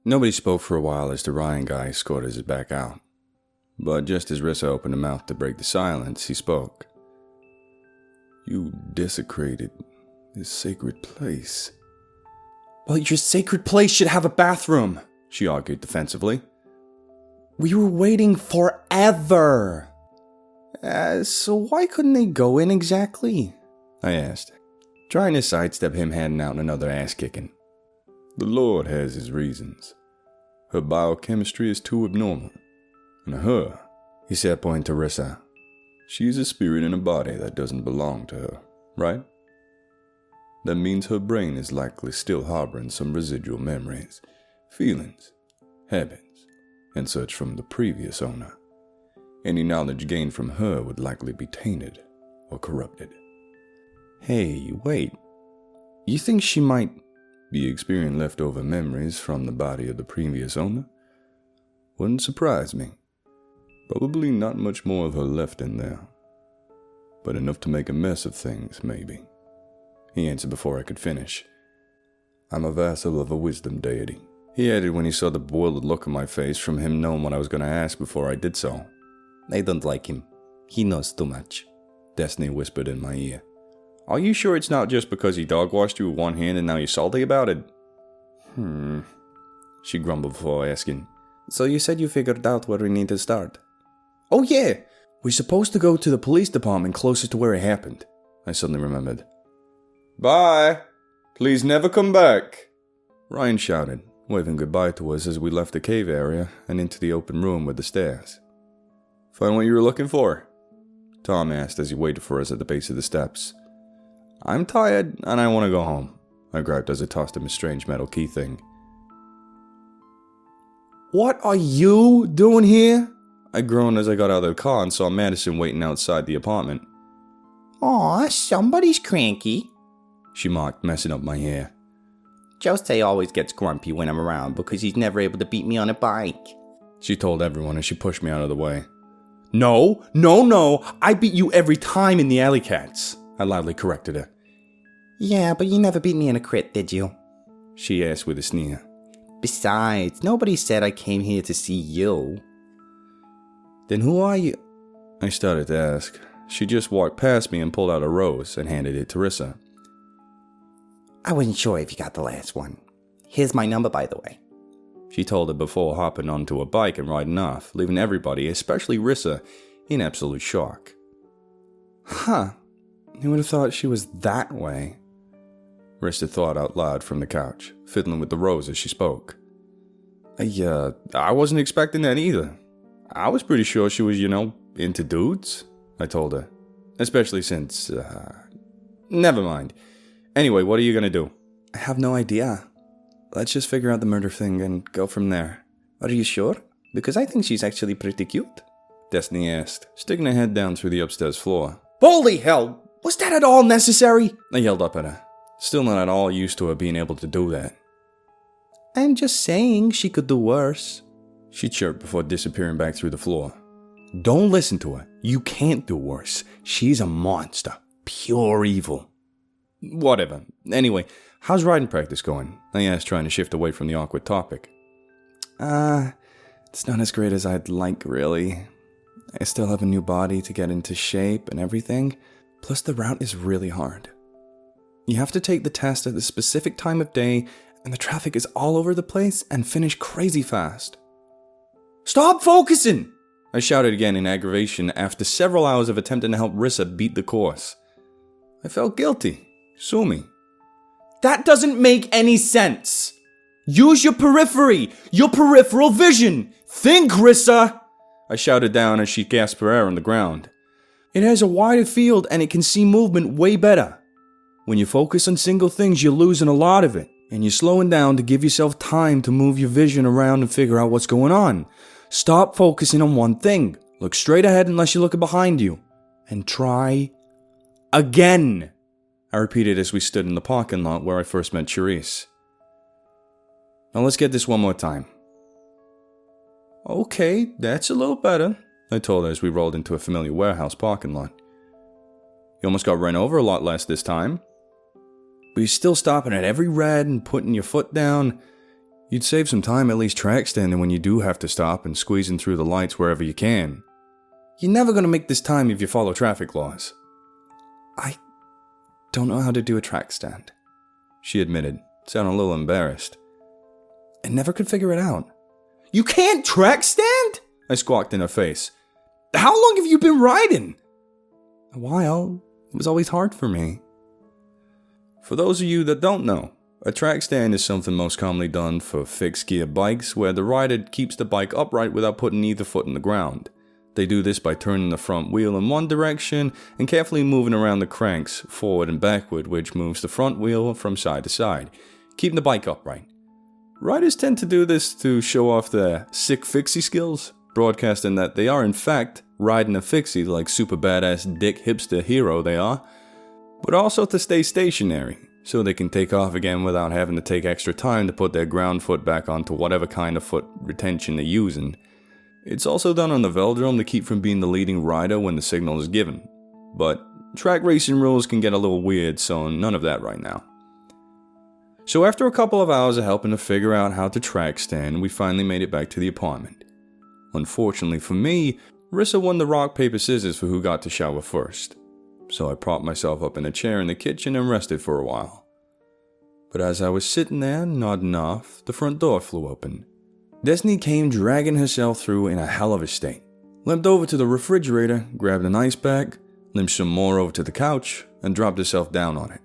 Nobody spoke for a while as the Ryan guy escorted us back out. But just as Rissa opened her mouth to break the silence, he spoke. You desecrated this sacred place. Well, your sacred place should have a bathroom, she argued defensively. We were waiting forever. So why couldn't they go in exactly? I asked, trying to sidestep him handing out another ass-kicking. The Lord has his reasons. Her biochemistry is too abnormal. And her, he said, pointing to Rissa, she's a spirit in a body that doesn't belong to her, right? That means her brain is likely still harboring some residual memories, feelings, habits, and such from the previous owner. Any knowledge gained from her would likely be tainted or corrupted. Hey, wait. You think she might be experiencing leftover memories from the body of the previous owner? Wouldn't surprise me. Probably not much more of her left in there. But enough to make a mess of things, maybe. He answered before I could finish. I'm a vassal of a wisdom deity. He added when he saw the bewildered look on my face from him knowing what I was going to ask before I did so. I don't like him. He knows too much. Destiny whispered in my ear. Are you sure it's not just because he dog-washed you with one hand and now you're salty about it? She grumbled before asking. So you said you figured out where we need to start? Oh yeah! We're supposed to go to the police department closest to where it happened. I suddenly remembered. Bye! Please never come back! Ryan shouted, waving goodbye to us as we left the cave area and into the open room with the stairs. Find what you were looking for? Tom asked as he waited for us at the base of the steps. I'm tired and I want to go home, I griped as I tossed him a strange metal key thing. What are you doing here? I groaned as I got out of the car and saw Madison waiting outside the apartment. Aw, somebody's cranky, she mocked, messing up my hair. Jose always gets grumpy when I'm around because he's never able to beat me on a bike, she told everyone as she pushed me out of the way. No, I beat you every time in the alley cats, I loudly corrected her. Yeah, but you never beat me in a crit, did you? She asked with a sneer. Besides, nobody said I came here to see you. Then who are you? I started to ask. She just walked past me and pulled out a rose and handed it to Rissa. I wasn't sure if you got the last one. Here's my number, by the way. She told her before hopping onto a bike and riding off, leaving everybody, especially Rissa, in absolute shock. Huh. Who would have thought she was that way? Rissa thought out loud from the couch, fiddling with the rose as she spoke. I wasn't expecting that either. I was pretty sure she was, into dudes, I told her. Especially since, never mind. Anyway, what are you gonna do? I have no idea. Let's just figure out the murder thing and go from there. Are you sure? Because I think she's actually pretty cute, Destiny asked, sticking her head down through the upstairs floor. Holy hell! Was that at all necessary? I yelled up at her, still not at all used to her being able to do that. I'm just saying she could do worse, she chirped before disappearing back through the floor. Don't listen to her. You can't do worse. She's a monster. Pure evil. Whatever. Anyway, how's riding practice going? I asked, trying to shift away from the awkward topic. It's not as great as I'd like, really. I still have a new body to get into shape and everything. Plus, the route is really hard. You have to take the test at a specific time of day, and the traffic is all over the place and finish crazy fast. Stop focusing! I shouted again in aggravation after several hours of attempting to help Rissa beat the course. I felt guilty. Sue me. That doesn't make any sense. Use your periphery, your peripheral vision. Think, Rissa! I shouted down as she gasped for air on the ground. It has a wider field and it can see movement way better. When you focus on single things, you're losing a lot of it, and you're slowing down to give yourself time to move your vision around and figure out what's going on. Stop focusing on one thing. Look straight ahead unless you're looking behind you. And try again. I repeated as we stood in the parking lot where I first met Charisse. Now let's get this one more time. Okay, that's a little better, I told her as we rolled into a familiar warehouse parking lot. You almost got run over a lot less this time. But you're still stopping at every red and putting your foot down. You'd save some time at least track standing when you do have to stop and squeezing through the lights wherever you can. You're never gonna make this time if you follow traffic laws. I don't know how to do a track stand, she admitted, sounding a little embarrassed. I never could figure it out. You can't track stand? I squawked in her face. How long have you been riding? A while. It was always hard for me. For those of you that don't know, a track stand is something most commonly done for fixed gear bikes where the rider keeps the bike upright without putting either foot in the ground. They do this by turning the front wheel in one direction and carefully moving around the cranks forward and backward, which moves the front wheel from side to side, keeping the bike upright. Riders tend to do this to show off their sick fixie skills, broadcasting that they are in fact riding a fixie like super badass dick hipster hero they are, but also to stay stationary, so they can take off again without having to take extra time to put their ground foot back onto whatever kind of foot retention they're using. It's also done on the velodrome to keep from being the leading rider when the signal is given. But track racing rules can get a little weird, so none of that right now. So after a couple of hours of helping to figure out how to track stand, we finally made it back to the apartment. Unfortunately for me, Rissa won the rock, paper, scissors for who got to shower first. So I propped myself up in a chair in the kitchen and rested for a while. But as I was sitting there, nodding off, the front door flew open. Destiny came dragging herself through in a hell of a state. Limped over to the refrigerator, grabbed an ice pack, limped some more over to the couch, and dropped herself down on it.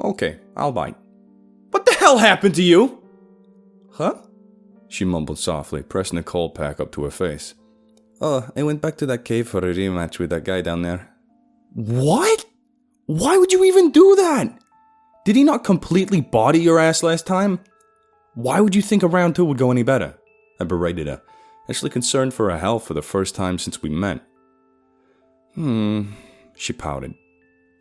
Okay, I'll bite. What the hell happened to you? Huh? She mumbled softly, pressing the cold pack up to her face. Oh, I went back to that cave for a rematch with that guy down there. What? Why would you even do that? Did he not completely body your ass last time? Why would you think a round 2 would go any better? I berated her, actually concerned for her health for the first time since we met. She pouted.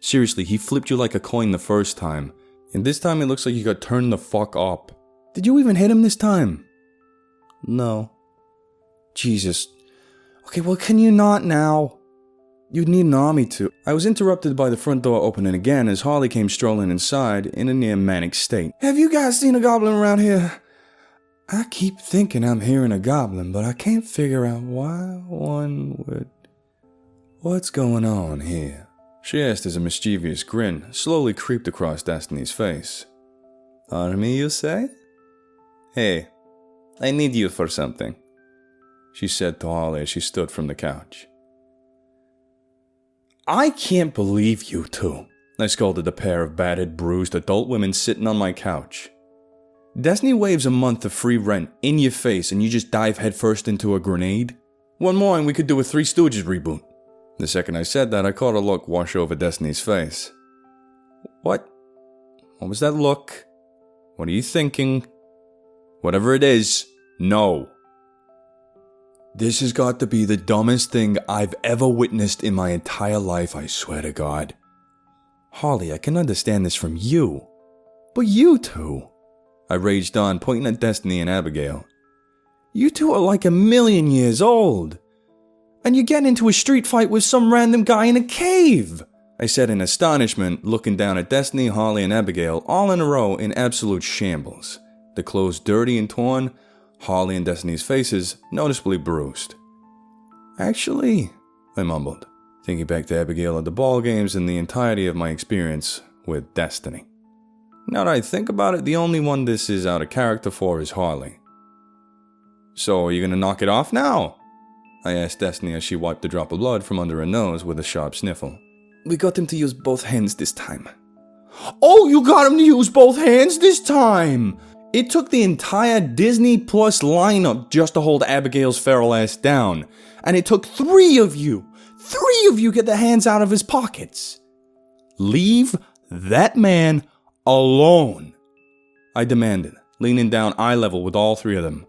Seriously, he flipped you like a coin the first time, and this time it looks like you got turned the fuck up. Did you even hit him this time? No. Jesus. Okay, well, can you not now? You'd need an army to. I was interrupted by the front door opening again as Harley came strolling inside in a near manic state. Have you guys seen a goblin around here? I keep thinking I'm hearing a goblin, but I can't figure out why one would. What's going on here? She asked as a mischievous grin slowly creeped across Destiny's face. Army, you say? Hey, I need you for something, she said to Harley as she stood from the couch. I can't believe you two, I scolded the pair of battered, bruised adult women sitting on my couch. Destiny waves a month of free rent in your face and you just dive headfirst into a grenade? One more and we could do a Three Stooges reboot. The second I said that, I caught a look wash over Destiny's face. What? What was that look? What are you thinking? Whatever it is, no. This has got to be the dumbest thing I've ever witnessed in my entire life, I swear to God. Harley, I can understand this from you. But you two, I raged on, pointing at Destiny and Abigail. You two are like 1,000,000 years old. And you get into a street fight with some random guy in a cave, I said in astonishment, looking down at Destiny, Harley, and Abigail all in a row in absolute shambles. The clothes dirty and torn, Harley and Destiny's faces noticeably bruised. Actually, I mumbled, thinking back to Abigail at the ball games and the entirety of my experience with Destiny. Now that I think about it, the only one this is out of character for is Harley. So are you gonna knock it off now? I asked Destiny as she wiped a drop of blood from under her nose with a sharp sniffle. We got him to use both hands this time. Oh, you got him to use both hands this time! It took the entire Disney Plus lineup just to hold Abigail's feral ass down. And it took 3 of you get their hands out of his pockets. Leave that man alone, I demanded, leaning down eye level with all 3 of them.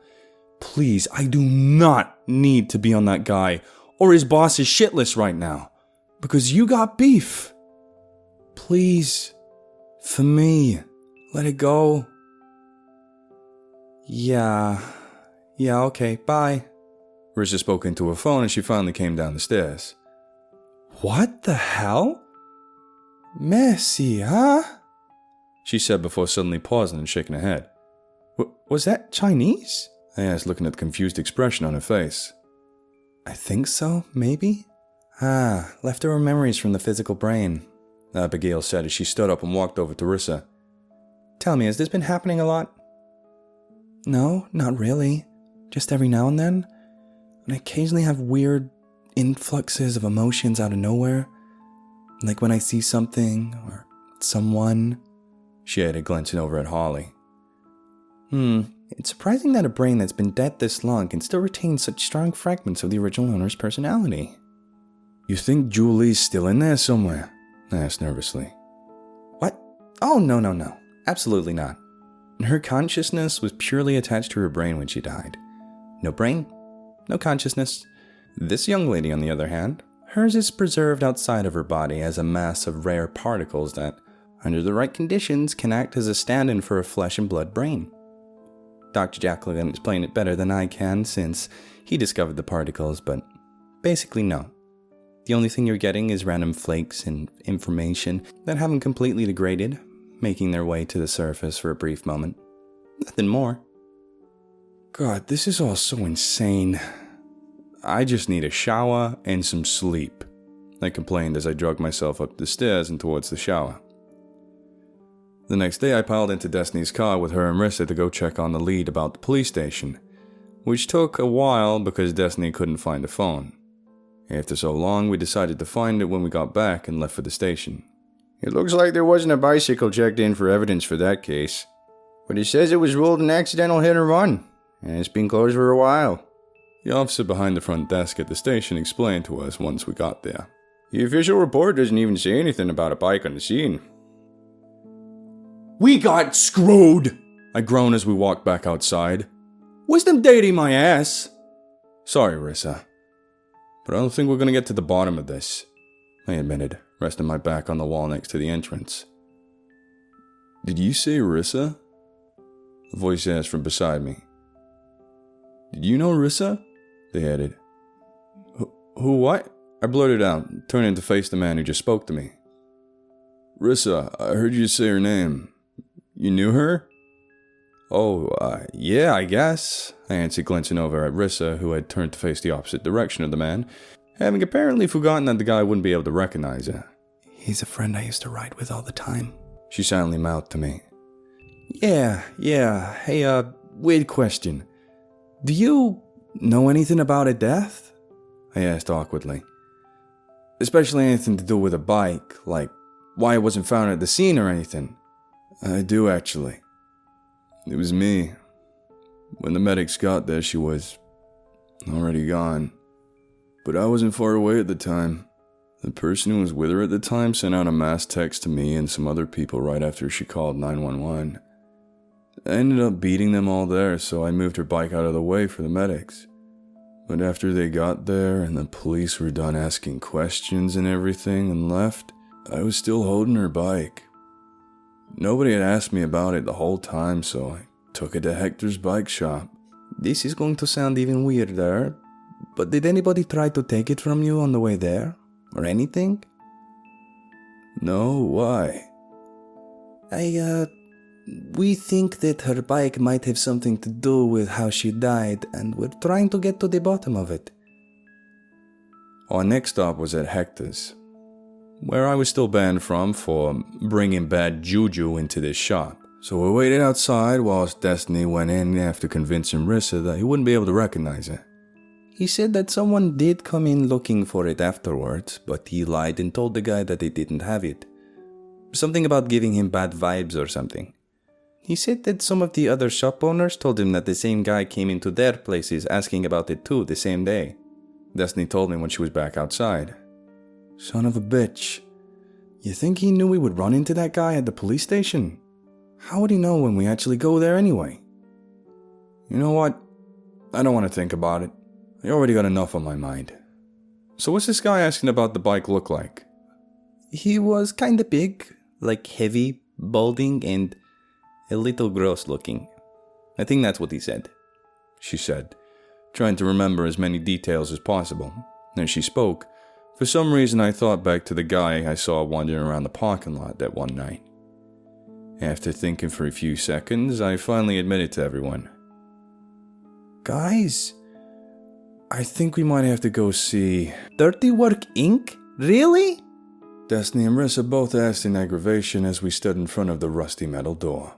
Please, I do not need to be on that guy or his boss's shit list right now. Because you got beef. Please, for me, let it go. Yeah, okay, bye. Rissa spoke into her phone as she finally came down the stairs. What the hell? Messy, huh? She said before suddenly pausing and shaking her head. Was that Chinese? I asked, looking at the confused expression on her face. I think so, maybe? Leftover memories from the physical brain, Abigail said as she stood up and walked over to Rissa. Tell me, has this been happening a lot? No, not really. Just every now and then. And I occasionally have weird influxes of emotions out of nowhere. Like when I see something or someone, she added, glancing over at Holly. It's surprising that a brain that's been dead this long can still retain such strong fragments of the original owner's personality. You think Julie's still in there somewhere? I asked nervously. What? Oh, no. Absolutely not. Her consciousness was purely attached to her brain when she died. No brain, no consciousness. This young lady, on the other hand, hers is preserved outside of her body as a mass of rare particles that, under the right conditions, can act as a stand-in for a flesh and blood brain. Dr. Jekyll can explain it better than I can since he discovered the particles, but basically no. The only thing you're getting is random flakes and information that haven't completely degraded, making their way to the surface for a brief moment. Nothing more. God, this is all so insane. I just need a shower and some sleep, I complained as I dragged myself up the stairs and towards the shower. The next day I piled into Destiny's car with her and Rissa to go check on the lead about the police station, which took a while because Destiny couldn't find the phone. After so long, we decided to find it when we got back and left for the station. It looks like there wasn't a bicycle checked in for evidence for that case, but it says it was ruled an accidental hit and run, and it's been closed for a while. The officer behind the front desk at the station explained to us once we got there. The official report doesn't even say anything about a bike on the scene. We got screwed, I groaned as we walked back outside. Wisdom dating my ass. Sorry, Rissa, but I don't think we're gonna get to the bottom of this, I admitted, resting my back on the wall next to the entrance. Did you say Rissa? A voice asked from beside me. Did you know Rissa? They added. Who what? I blurted out, turning to face the man who just spoke to me. Rissa, I heard you say her name. You knew her? Oh, yeah, I guess, I answered, glancing over at Rissa, who had turned to face the opposite direction of the man, having apparently forgotten that the guy wouldn't be able to recognize her. He's a friend I used to ride with all the time, she silently mouthed to me. Yeah, hey, weird question. Do you know anything about a death? I asked awkwardly. Especially anything to do with a bike, like why it wasn't found at the scene or anything. I do, actually. It was me. When the medics got there, she was already gone. But I wasn't far away at the time. The person who was with her at the time sent out a mass text to me and some other people right after she called 911. I ended up beating them all there, so I moved her bike out of the way for the medics. But after they got there and the police were done asking questions and everything and left, I was still holding her bike. Nobody had asked me about it the whole time, so I took it to Hector's bike shop. This is going to sound even weirder, but did anybody try to take it from you on the way there? Or anything? No, why? We think that her bike might have something to do with how she died, and we're trying to get to the bottom of it. Our next stop was at Hector's, where I was still banned from for bringing bad juju into this shop. So we waited outside whilst Destiny went in after convincing Rissa that he wouldn't be able to recognize her. He said that someone did come in looking for it afterwards, but he lied and told the guy that they didn't have it. Something about giving him bad vibes or something. He said that some of the other shop owners told him that the same guy came into their places asking about it too the same day. Destiny told me when she was back outside. Son of a bitch. You think he knew we would run into that guy at the police station? How would he know when we actually go there anyway? You know what? I don't want to think about it. I already got enough on my mind. So what's this guy asking about the bike look like? He was kinda big, like heavy, balding, and a little gross looking. I think that's what he said, she said, trying to remember as many details as possible. As she spoke, for some reason I thought back to the guy I saw wandering around the parking lot that one night. After thinking for a few seconds, I finally admitted to everyone. Guys, I think we might have to go see Dirty Work Inc.? Really? Destiny and Rissa both asked in aggravation as we stood in front of the rusty metal door.